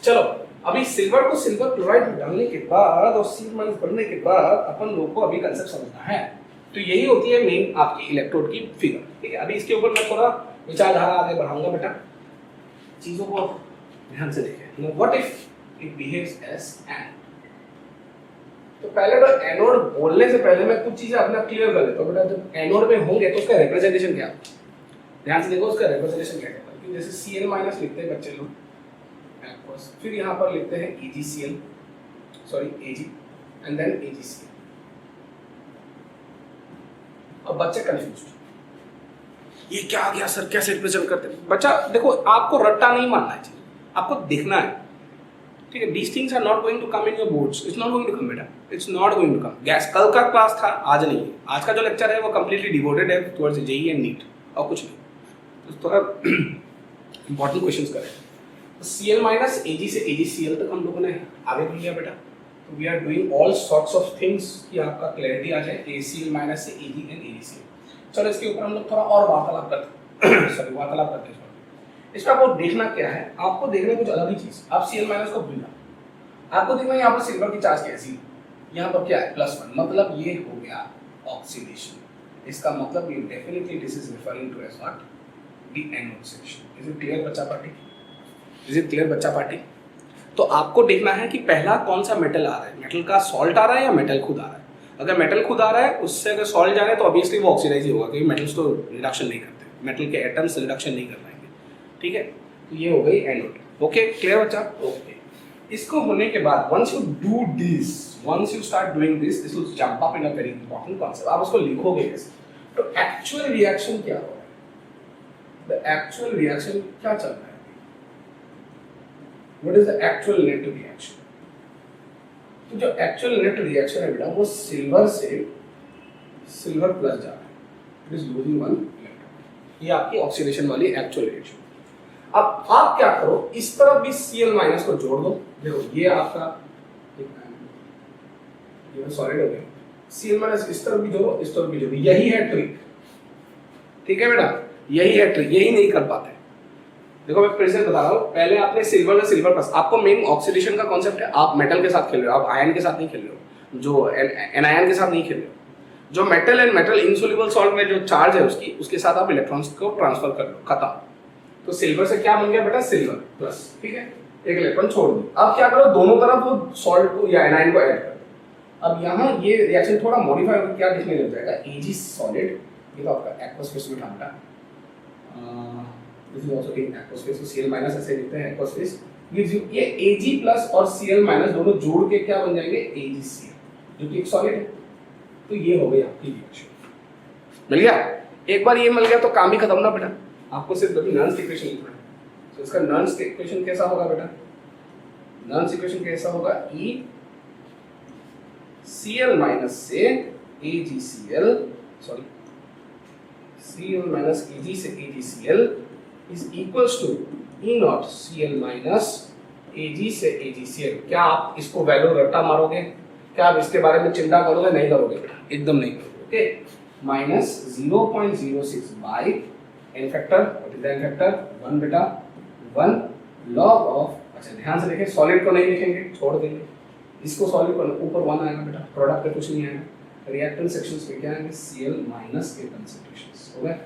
चलो, अभी सिल्वर को सिल्वर क्लोराइड में डालने के बाद और Cl माइनस बनने के बाद अपन लोग को अभी कंसेप्ट समझना है। तो यही होती है मेन आपकी इलेक्ट्रोड की फिगर, ठीक है। अभी इसके ऊपर मैं थोड़ा विचारधारा आगे बढ़ाऊंगा बेटा, चीजों को ध्यान से देखें। Now what if it behaves as anode. तो पहले तो एनोड बोलने से पहले मैं कुछ चीजें अपना क्लियर कर लेता हूं बेटा। जब एनोड में होंगे तो उसका रिप्रेजेंटेशन क्या है, ध्यान से देखो उसका रिप्रेजेंटेशन क्या है। जैसे Cl माइनस लिखते हैं बच्चे लोग, फिर यहाँ पर लिखते हैं AgCl, sorry Ag and then AgCl। अब बच्चे कंफ्यूज्ड, ये क्या आ गया सर, कैसे रिप्रेजेंट करते हैं? बच्चा देखो, आपको रट्टा नहीं मानना है, आपको देखना है, ठीक है। These things are not going to come in your boards, it's not going to come बेटा, it's not going to come। Gas कल का क्लास था, आज नहीं है। आज का जो लेक्चर है वो completely devoted है towards JEE and NEET, और कुछ नहीं। तो थोड़ा important questions करें। Cl माइनस Ag से AgCl तक हम लोगों ने आगे बढ़ लिया बेटा। तो we are doing all sorts of things कि आपका क्लैरिटी आ जाए, AgCl माइनस से Ag एंड AgCl। चलो इसके ऊपर हम लोग थोड़ा और वार्तालाप करते हैं। इसमें आपको देखना क्या है, आपको देखना कुछ अलग ही चीज। आप Cl माइनस को भूलना, आपको देखना यहाँ पर सिल्वर की चार्ज कैसी है, यहाँ पर क्या है +1, मतलब ये हो गया ऑक्सीडेशन। इसका मतलब ये definitely this is referring to as what, the anode section. Is it clear बच्चा पार्टी? इज इट क्लियर बच्चा पार्टी? तो आपको देखना है कि पहला कौन सा मेटल आ रहा है, मेटल का सॉल्ट आ रहा है या मेटल खुद आ रहा है। अगर मेटल खुद आ रहा है, उससे अगर सॉल्ट जा रहा है तो ऑब्वियसली वो ऑक्सीडाइज ही होगा, क्योंकि मेटल्स तो रिडक्शन नहीं करते, मेटल के एटम्स रिडक्शन नहीं कर पाएंगे, ठीक है। तो ये हो गई एनोड। ओके क्लियर बच्चा? ओके, इसको होने के बाद once you do this, once you start doing this will jump up in a very important concept. आप उसको लिखोगे कैसे? तो एक्चुअल रिएक्शन क्या हो रहा है, द एक्चुअल रिएक्शन क्या चल रहा है, what is the actual net reaction. तो जो एक्चुअल नेट रिएक्शन है बेटा वो सिल्वर से सिल्वर प्लस जा रहा है, it is losing one electron. ये आपकी ऑक्सीडेशन वाली एक्चुअल रिएक्शन। अब आप क्या करो, इस तरफ भी Cl माइनस को जोड़ दो। देखो ये आपका ये सॉलिड हो गया, Cl माइनस इस तरफ भी जोड़ो, इस तरफ भी जोड़ो, यही है ट्रिक। ठीक है बेटा, यही है ट्रिक, यही नहीं कर पाते। देखो मैं फिर से बता रहा हूँ, पहले आपने सिल्वर से सिल्वर प्लस, आपको मेन ऑक्सीडेशन का कॉन्सेप्ट है, आप मेटल के साथ खेल रहे हो, आप आयन के साथ नहीं खेल रहे हो, जो एनायन के साथ नहीं खेल रहे हो। जो metal and metal insoluble salt में जो चार्ज है उसके साथ आप इलेक्ट्रॉन्स को ट्रांसफर कर लो, खत्म। तो सिल्वर से क्या बन गया बेटा, सिल्वर प्लस, ठीक है, एक इलेक्ट्रॉन छोड़ दो। अब क्या करो, दोनों तरफ वो सॉल्ट को या एनायन को ऐड कर दो। अब यहाँ ये रिएक्शन थोड़ा मॉडिफाई होकर क्या दिखने लग जाएगा, Ag सॉलिड, ये तो आपका एक्वस फेस में था, this is also in aqueous face, तो Cl माइनस ऐसे लिखते हैं एक्वस फेस, गिव्स यू ये Ag प्लस और Cl माइनस दोनों जोड़ के क्या बन जाएंगे, AgCl, जो कि एक सॉलिड है। तो ये हो गई आपकी रिएक्शन। मिल गया, एक बार ये मिल गया तो काम ही खत्म ना बेटा, आपको सिर्फ अभी नर्न्स इक्वेशन लिखना है। तो इसका नर्न्स इक्वेशन कैसा होगा बेटा, नर्न्स इक्वेशन कैसा होगा, E Cl माइनस से AgCl, sorry Cl minus Ag से AgCl is equals to E naught Cl minus Ag से AgCl। क्या आप इसको वैल्यू रट्टा मारोगे, क्या आप इसके बारे में चिंता करोगे, नहीं करोगे बेटा, एकदम नहीं करोगे। Okay, minus 0.06 by n factor, what is n factor, 1 बेटा 1 लॉग ऑफ, अच्छा ध्यान से देखें, सॉलिड को नहीं लिखेंगे, छोड़ देंगे, इसको सॉलिड को ऊपर 1 आएगा बेटा, प्रोडक्ट पे कुछ नहीं आएगा, रिएक्टेंट सेक्शंस में क्या आएंगे, Cl माइनस के कंसंट्रेशंस हो गए।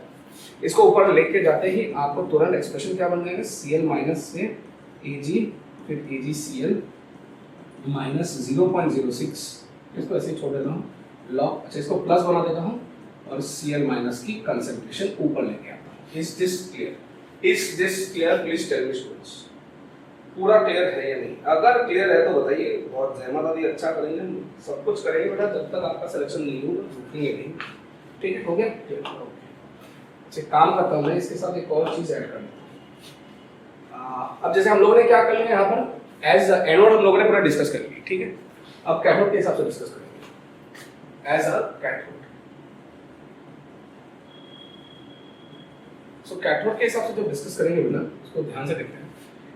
इसको ऊपर लेके जाते ही आपको तुरंत एक्सप्रेशन क्या बन जाएगा, Cl माइनस से Ag, फिर AgCl माइनस 0.06, इसको ऐसे ही छोड़ देता हूँ लॉग, अच्छा इसको प्लस बना देता हूँ और Cl माइनस की कंसंट्रेशन ऊपर लेके आता हूँ। Is this clear, is this clear, please tell me students, पूरा क्लियर है या नहीं? अगर क्लियर है तो बताइए, बहुत जहमत आदि अच्छा करेंगे, सब कुछ करेंगे बेटा, जब तक आपका सिलेक्शन नहीं होगा रुकेंगे नहीं। ठीक है, हो गया, अच्छा काम करता हूँ मैं, इसके साथ एक और चीज ऐड कर देता हूँ। अब जैसे हम लोगों ने क्या कर लिया यहाँ पर, एज एनोड हम लोगों ने पूरा डिस्कस कर लिया, ठीक है। अब कैथोड के हिसाब से डिस्कस करेंगे as a cathode. So cathode के हिसाब से जो डिस्कस करेंगे ना, उसको ध्यान से देखते हैं।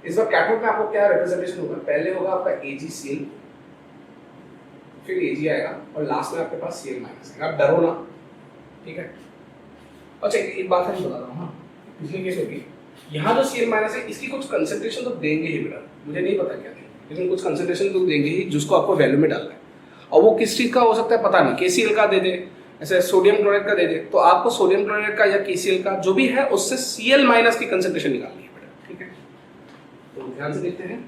इस बार कैथोड में आपको क्या रिप्रेजेंटेशन होगा, पहले होगा आपका AgCl, फिर Ag आएगा और लास्ट में आपके पास Cl माइनस आएगा। आप डरो ना, ठीक है। अच्छा एक बात है बता रहा हूँ, हाँ पिछले केस होगी, यहाँ जो Cl माइनस है इसकी कुछ कंसंट्रेशन तो देंगे ही बेटा, मुझे नहीं पता क्या देंगे, लेकिन कुछ कंसंट्रेशन तो देंगे ही, जिसको आपको वैल्यू में डालना है। और वो किस चीज का हो सकता है पता नहीं, KCl का दे दे, ऐसे सोडियम क्लोराइड का दे दे, तो आपको सोडियम क्लोराइड का या KCl का जो भी है उससे Cl माइनस की कंसंट्रेशन निकालनी है बेटा, ठीक है। तो ध्यान से देखते हैं,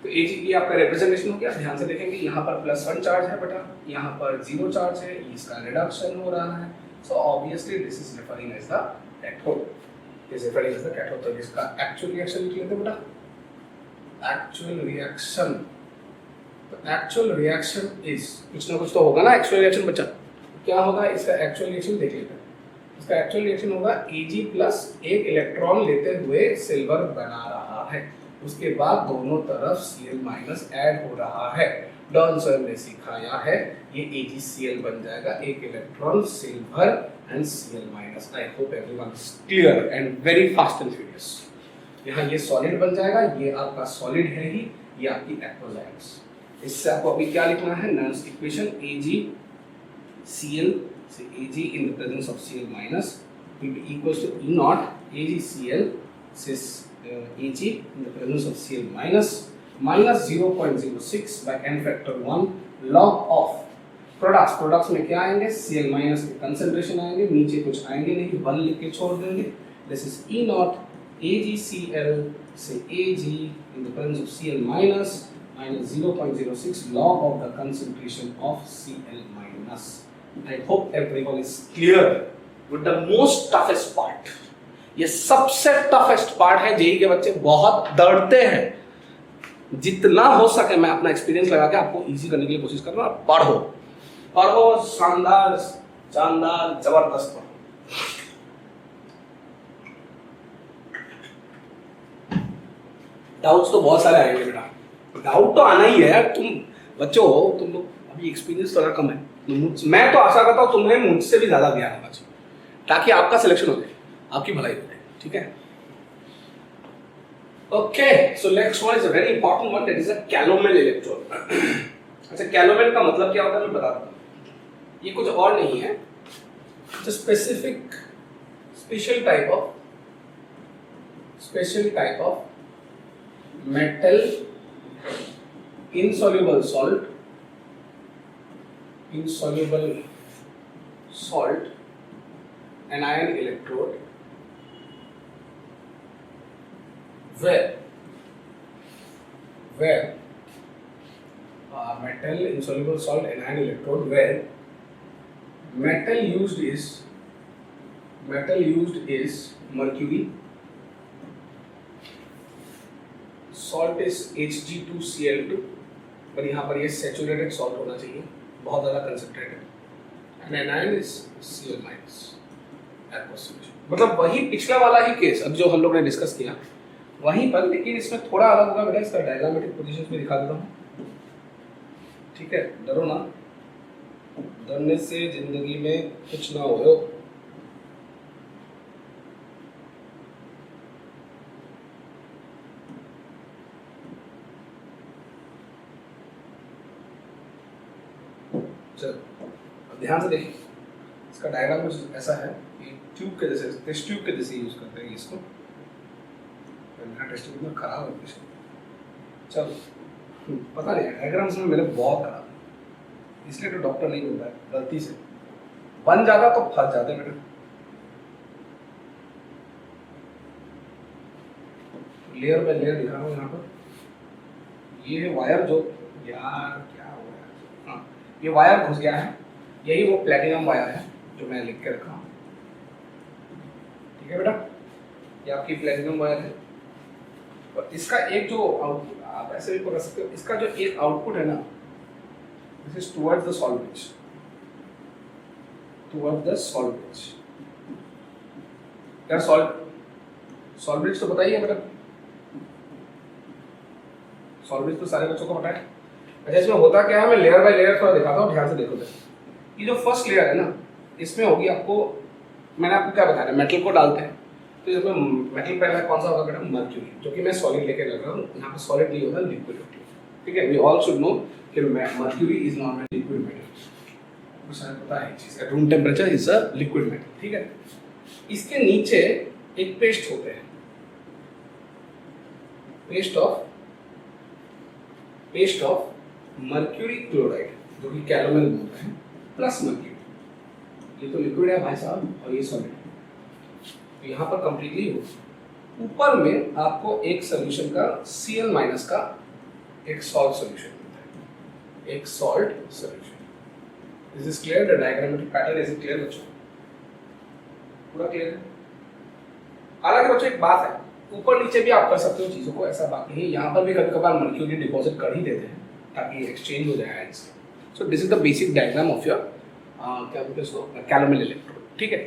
तो Ag की आपका रिप्रेजेंटेशन हो गया, ध्यान से देखेंगे यहाँ पर +1 चार्ज है बेटा, यहाँ पर 0 चार्ज है, इसका रिडक्शन हो रहा है, so obviously this is referring as the cathode, this is referring as the cathode. तो इसका एक्चुअल रिएक्शन लिख लेते हैं बेटा, एक्चुअल रिएक्शन, तो एक्चुअल रिएक्शन इज, कुछ ना कुछ तो होगा ना एक्चुअल रिएक्शन बच्चा, क्या होगा इसका एक्चुअल रिएक्शन देख लेते हैं। इसका एक्चुअल रिएक्शन होगा Ag प्लस एक इलेक्ट्रॉन लेते हुए सिल्वर बना रहा है, उसके बाद दोनों तरफ Cl माइनस ऐड हो रहा है। डॉन सर ने सिखाया है, ये AgCl बन जाएगा, एक electron silver and Cl minus. I hope everyone is clear and very fast and furious. यहाँ ये सॉलिड बन जाएगा, ये आपका सॉलिड है ही, ये आपकी एक्वस आयंस। इससे आपको अभी क्या लिखना है, नर्न्स इक्वेशन AgCl से Ag in the presence of Cl minus will be equals to E naught AgCl से Ag in the presence of Cl minus minus 0.06 by n factor 1 log of products में क्या आएंगे, Cl माइनस के concentration आएंगे, नीचे कुछ आएंगे नहीं, 1 लिख के छोड़ देंगे। This is E naught AgCl से Ag in the presence of Cl minus minus 0.06 log of the concentration of Cl minus. I hope everyone is clear with the most toughest part. ये सबसे toughest part है, JEE के बच्चे बहुत डरते हैं। जितना हो सके मैं अपना एक्सपीरियंस लगा के आपको इजी करने के लिए कोशिश कर रहा हूँ। पढ़ो पढ़ो, शानदार शानदार जबरदस्त पढ़ो। डाउट्स तो बहुत सारे आएंगे बेटा, डाउट तो आना ही है, तुम बच्चों तुम लोग अभी एक्सपीरियंस थोड़ा कम है, मैं तो आशा करता हूँ तुम्हें मुझसे भी ज़्यादा ज्ञान होना चाहिए ताकि आपका सिलेक्शन हो जाए, आपकी भलाई हो जाए, ठीक है। Okay, so next one is a very important one, that is a calomel electrode. अच्छा, कैलोमेल का मतलब क्या होता है मैं बता देता हूँ। ये कुछ और नहीं है, it's a special type of metal insoluble salt anion electrode where metal insoluble salt anion electrode where metal used is mercury, salt is Hg2Cl2, पर यहाँ पर ये सैचुरेटेड सॉल्ट होना चाहिए, बहुत ज़्यादा concentrated, and anion is Cl-, aqueous solution। मतलब वही पिछला वाला ही केस अब जो हम लोग ने डिस्कस किया वहीं पर, लेकिन इसमें थोड़ा अलग होगा बेटा। इसका डायग्रामेटिक पोजीशन में दिखा देता हूँ, ठीक है। डरो ना, डरने से जिंदगी में कुछ ना हो। चलो अब ध्यान से देखिए, इसका डायग्राम कुछ ऐसा है कि ट्यूब के जैसे, टेस्ट ट्यूब के जैसे यूज करते हैं इसको। मेरा टेस्ट ट्यूब में खराब है इसको, चलो पता नहीं डायग्राम्स में मेरे बहुत खराब है, इसलिए तो डॉक्टर नहीं बनता है, गलती से बन जाता तो फंस जाते मेरे। लेयर बाय लेयर दिखा रहा हूँ यहाँ पर। ये है वायर, जो यार क्या हो गया, हाँ ये वायर घुस गया है, यही वो प्लेटिनम वायर है जो मैं लिख के रखा हूँ, ठीक है बेटा। ये आपकी प्लेटिनम वायर है, और इसका एक जो आउटपुट, आप ऐसे भी पकड़ सकते हो, इसका जो एक आउटपुट है ना, this is towards the salt bridge, यार सॉल्ट ब्रिज तो बताइए बेटा, सॉल्ट ब्रिज तो सारे बच्चों को पता है। अच्छा, इसमें होता क्या है, मैं लेयर बाय लेयर थोड़ा दिखाता हूँ, ध्यान से देखो। ये जो फर्स्ट लेयर है ना, इसमें होगी आपको, मैंने आपको क्या बताया, मेटल को डालते हैं तो इसमें मेटल पहला कौन सा होगा बेटा, मर्क्यूरी, जो कि मैं सॉलिड लेके लग रहा हूँ, यहाँ पे सॉलिड नहीं होता, लिक्विड होती है, ठीक है। वी ऑल शुड नो कि mercury is not a liquid metal, आपको शायद पता है चीज, at room temperature is a liquid metal, ठीक है। इसके नीचे एक पेस्ट होते हैं, पेस्ट ऑफ मर्क्यूरी क्लोराइड, जो कि कैलोमेल बोलते हैं, प्लस मर्क्यूरी। ये तो लिक्विड है भाई साहब, और ये सॉलिड है, तो यहाँ पर कंप्लीटली हो। ऊपर में आपको एक सोल्यूशन का Cl- का एक सॉल्ट सोल्यूशन मिलता है, एक salt solution. This is clear, the diagrammatic pattern is clear बच्चों, पूरा क्लियर है। हालांकि बच्चों एक बात है, ऊपर नीचे भी आप कर सकते हो चीजों को, ऐसा बात नहीं है। यहाँ पर भी कभी कभार मर्क्यूरी डिपॉजिट कर ही देते हैं ताकि एक्सचेंज हो जाए ions. So this is the basic diagram of your क्या बोलते हैं इसको, कैलोमेल इलेक्ट्रोड, ठीक है।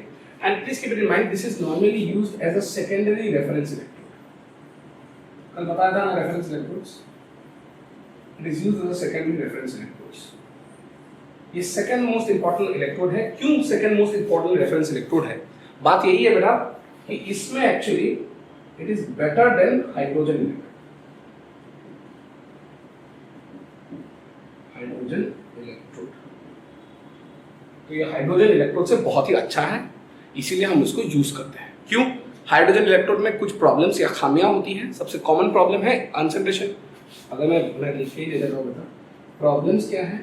And please keep it in mind, this is normally used as a secondary reference electrode. कल बताया था ना reference electrodes, it is used as a secondary reference electrodes. ये सेकंड मोस्ट इंपॉर्टेंट इलेक्ट्रोड है। क्यों second most important reference electrode है? बात यही है बेटा कि इसमें actually it is better than hydrogen electrode. तो ये हाइड्रोजन इलेक्ट्रोड से बहुत ही अच्छा है, इसीलिए हम इसको यूज करते हैं। क्यों? हाइड्रोजन इलेक्ट्रोड में कुछ प्रॉब्लम्स या खामियां होती हैं। सबसे कॉमन प्रॉब्लम है कंसंट्रेशन। अगर मैं लिख के ही दे देता हूं बेटा, प्रॉब्लम्स क्या है?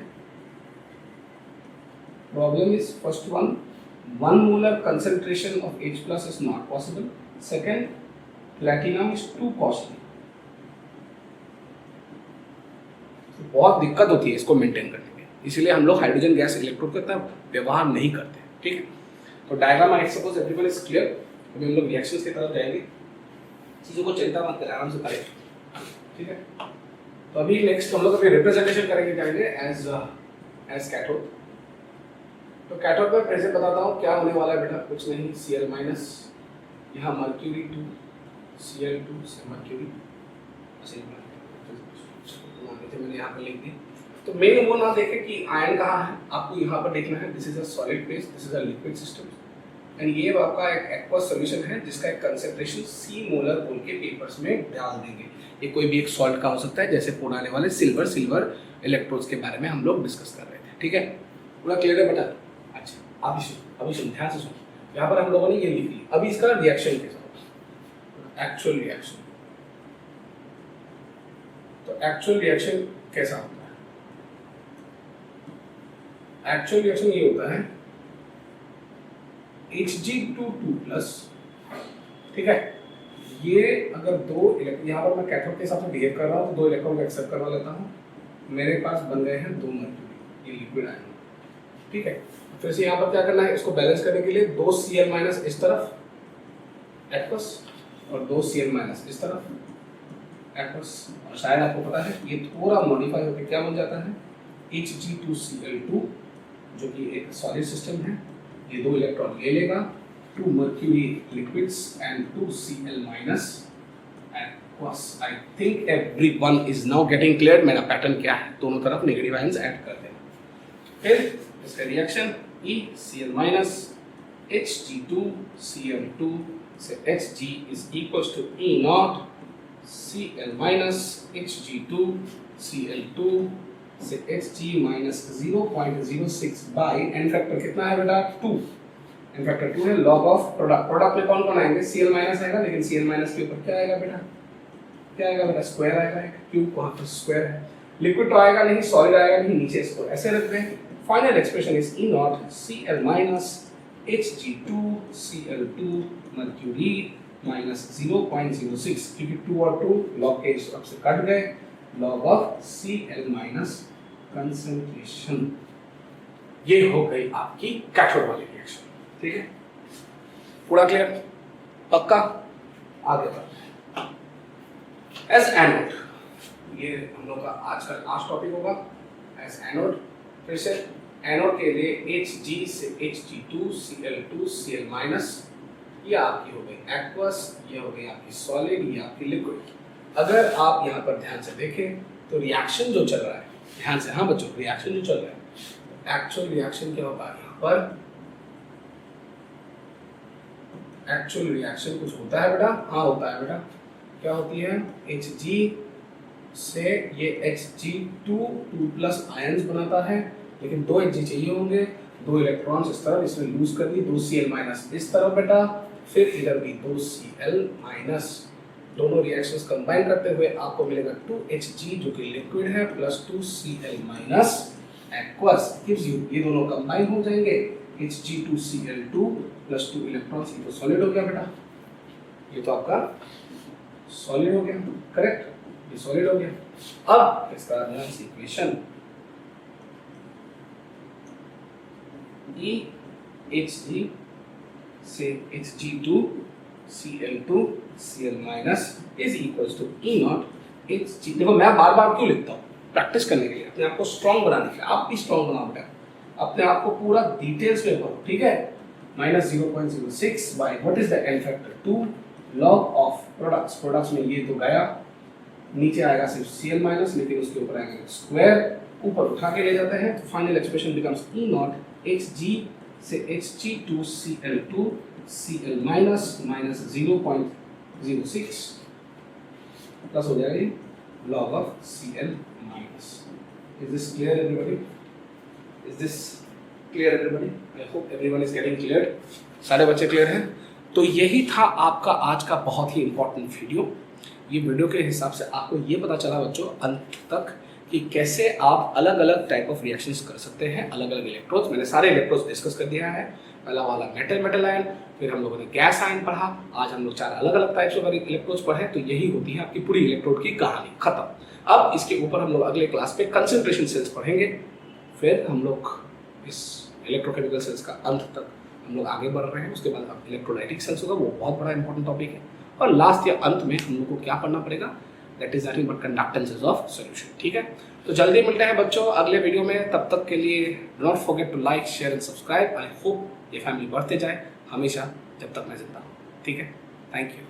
Problem is first one molar concentration of H plus is not possible. Second, platinum is too costly. बहुत दिक्कत होती है इसको मेंटेन करने में, इसीलिए हम लोग हाइड्रोजन गैस इलेक्ट्रोड का इतना व्यवहार नहीं करते, ठीक है। तो diagram I suppose everyone is clear. अभी हम लोग रिएक्शंस की तरफ जाएंगे, चीजों को चिंता मत करें, आराम से करें, ठीक है। तो अभी नेक्स्ट हम लोग अभी रिप्रेजेंटेशन करेंगे जाएंगे एज कैथोड। तो कैथोड में प्रेजेंट बताता हूँ क्या होने वाला है बेटा, कुछ नहीं, Cl-, यहाँ मर्क्यूरी 2 Cl2 से मर्क्यूरी, मैंने यहाँ पर लिख दी। तो मेन वो ना देखें कि आयन कहाँ है, आपको यहाँ पर देखना है this is a solid phase, this is a liquid system and ये आपका एक एक्वस सॉल्यूशन है जिसका एक कंसेंट्रेशन C मोलर बोल के पेपर्स में डाल देंगे। ये कोई भी एक सॉल्ट का हो सकता है, जैसे पुराने वाले सिल्वर इलेक्ट्रोड्स के बारे में हम लोग डिस्कस कर रहे थे। ठीक है, पूरा क्लियर है बेटा? अच्छा अभी सुन, ध्यान से सुन। यहाँ पर हम लोगों ने ये लिख लिया, अभी इसका रिएक्शन कैसा होगा, एक्चुअल रिएक्शन। तो एक्चुअल रिएक्शन कैसा होता है? एक्चुअल रिएक्शन ये होता है Hg2 ठीक है। ये अगर दो इलेक्ट्रॉन, यहाँ पर मैं कैथोड के हिसाब से बिहेव कर रहा हूँ तो दो इलेक्ट्रॉन को एक्सेप्ट करवा लेता हूँ, मेरे पास बन गए हैं 2 मर्क्यूरी, ये लिक्विड आयन। ठीक है, फिर से यहाँ पर क्या करना है, इसको बैलेंस करने के लिए 2 Cl माइनस इस तरफ एक्वस और 2 Cl माइनस इस तरफ एक्वस, और शायद आपको पता है ये थोड़ा मॉडिफाई होकर क्या बन जाता है Hg2Cl2, जो कि एक सॉलिड सिस्टम है। ये 2 इलेक्ट्रॉन ले लेगा, 2 mercury liquids and 2 Cl minus aqueous. I think everyone is now getting clear मेरा पैटर्न क्या है, दोनों तरफ नेगेटिव आयंस ऐड कर देना। फिर इसका रिएक्शन ECl minus Hg2Cl2 से Hg is equals to E naught Cl minus Hg2Cl2 से Hg minus 0.06 by n factor कितना है बेटा 2, n फैक्टर 2 है, log ऑफ प्रोडक्ट में कौन कौन आएंगे, Cl माइनस आएगा, लेकिन Cl माइनस के ऊपर क्या आएगा बेटा, क्या आएगा बेटा, स्क्वायर आएगा, क्यूब वहां पर स्क्वायर है, लिक्विड तो आएगा नहीं, सॉलिड आएगा नहीं, नीचे इसको ऐसे रख दें। Final expression is E naught Cl minus Hg2Cl2 mercury minus 0.06, क्योंकि 2 और 2 log के हिसाब से कट गए, log of Cl minus concentration. ये हो गई आपकी कैथोड वाली रिएक्शन। ठीक है, पूरा क्लियर, पक्का? आगे बढ़ते हैं। एज एनोड, ये हम लोग का आज का लास्ट टॉपिक होगा। एज एनोड, फिर से एनोड के लिए Hg से Hg2Cl2 Cl माइनस, ये आपकी हो गई एक्वस, ये हो गई आपकी सॉलिड, ये आपकी लिक्विड। अगर आप यहाँ पर ध्यान से देखें तो रिएक्शन जो चल रहा है, ध्यान से, हाँ बच्चों, रिएक्शन जो चल रहा है, एक्चुअल रिएक्शन क्या होगा यहाँ पर, एक्चुअल रिएक्शन कुछ होता है बेटा, हाँ होता है बेटा। क्या होती है, Hg से ये Hg2 आयंस बनाता है, लेकिन 2 Hg चाहिए होंगे, 2 इलेक्ट्रॉन्स इस तरफ, इसमें लूज कर दी, 2 Cl माइनस इस तरफ बेटा, फिर इधर भी 2 Cl माइनस, दोनों रिएक्शंस कंबाइन करते हुए आपको मिलेगा 2 Hg जो कि लिक्विड है plus 2 Cl minus aqueous, gives you, ये दोनों कंबाइन हो जाएंगे Hg2Cl2 प्लस 2 इलेक्ट्रॉन्स, ये तो सॉलिड हो गया बेटा, ये तो आपका सॉलिड हो गया, करेक्ट, ये सॉलिड हो गया। अब इसका इक्वेशन EHG से Hg2Cl2 Cl minus is equals to E naught Hg। देखो मैं बार बार क्यों लिखता हूँ, प्रैक्टिस करने के लिए, अपने आप को स्ट्रॉन्ग बनाने के लिए। आप भी स्ट्रॉन्ग बनाओ बेटा, अपने आप को पूरा डिटेल्स में पढ़ो, ठीक है। Minus 0.06 by what is the n factor 2 log of products में ये तो गया, नीचे आएगा सिर्फ Cl माइनस, लेकिन उसके ऊपर आएगा स्क्वायर, ऊपर उठा के ले जाते हैं, तो final expression becomes E naught Hg से Hg2Cl2 Cl minus minus 0.06 plus हो जाएगी log of Cl minus. Is this clear everybody? Is this clear everybody? I hope everyone is getting clear. सारे बच्चे क्लियर हैं? तो यही था आपका आज का बहुत ही इम्पोर्टेंट वीडियो। ये वीडियो के हिसाब से आपको ये पता चला बच्चों अंत तक कि कैसे आप अलग अलग टाइप ऑफ रिएक्शंस कर सकते हैं, अलग अलग इलेक्ट्रोड्स। मैंने सारे इलेक्ट्रोड्स डिस्कस कर दिया है, पहला वाला मेटल आयन, फिर हम लोगों ने गैस आयन पढ़ा, आज हम लोग 4 अलग अलग टाइप्स ऑफ इलेक्ट्रोड्स पढ़े। तो यही होती है आपकी पूरी इलेक्ट्रोड की कहानी, खत्म। अब इसके ऊपर हम लोग अगले क्लास पे कंसंट्रेशन सेल्स पढ़ेंगे, फिर हम लोग इस इलेक्ट्रोकेमिकल सेल्स का अंत तक हम लोग आगे बढ़ रहे हैं। उसके बाद अब इलेक्ट्रोलाइटिक सेल्स होगा, वो बहुत बड़ा इंपॉर्टेंट टॉपिक है। और लास्ट या अंत में हम लोग को क्या पढ़ना पड़ेगा, that is nothing but conductances of solution, ठीक है। तो जल्दी मिलते हैं बच्चों अगले वीडियो में, तब तक के लिए do not forget to like share and subscribe. I hope ये फैमिली बढ़ते जाए हमेशा जब तक मैं जिंदा हूँ, ठीक है। Thank you.